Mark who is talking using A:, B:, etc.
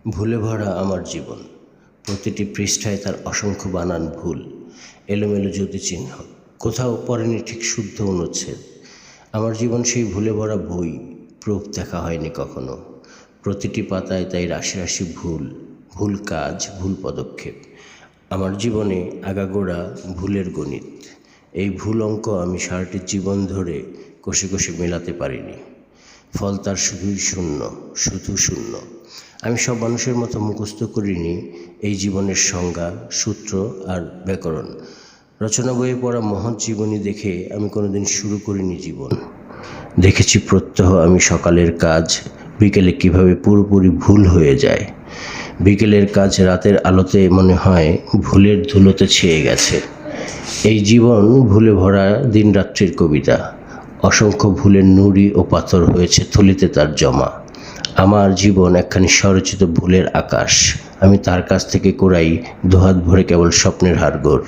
A: ভুলে ভরা আমার জীবন, প্রতিটি পৃষ্ঠায় তার অসংখ্য বানান ভুল, এলোমেলো জ্যোতিচিহ্ন, কোথাও পড়েনি ঠিক শুদ্ধ অনুচ্ছেদ। আমার জীবন সেই ভুলে ভরা বই, প্রুফ দেখা হয়নি কখনো। প্রতিটি পাতায় তাই রাশি রাশি ভুল, ভুল কাজ, ভুল পদক্ষেপ। আমার জীবনে আগাগোড়া ভুলের গণিত। এই ভুল অঙ্ক আমি সারাটি জীবন ধরে কষে কষে মেলাতে পারিনি। ফল তার শুধুই শূন্য, শুধু শূন্য। আমি সব মানুষের মতো মুখস্থ করিনি এই জীবনের সংজ্ঞা, সূত্র আর ব্যাকরণ। রচনা বইয়ে পড়া মহৎ জীবনী দেখে আমি কোনোদিন শুরু করিনি জীবন। দেখেছি প্রত্যহ আমি সকালের কাজ বিকেলে কিভাবে পুরোপুরি ভুল হয়ে যায়। বিকেলের কাজ রাতের আলোতে মনে হয় ভুলের ধুলোতে ছেয়ে গেছে। এই জীবন ভুলে ভরা দিনরাত্রির কবিতা। অসংখ্য ভুলের নুড়ি ও পাথর হয়েছে থলিতে তার জমা। আমার জীবন একখানি স্বরচিত ভুলের আকাশ। আমি তার কাছ থেকে কুড়াই দুহাত ভরে কেবল স্বপ্নের হাড়গোড়।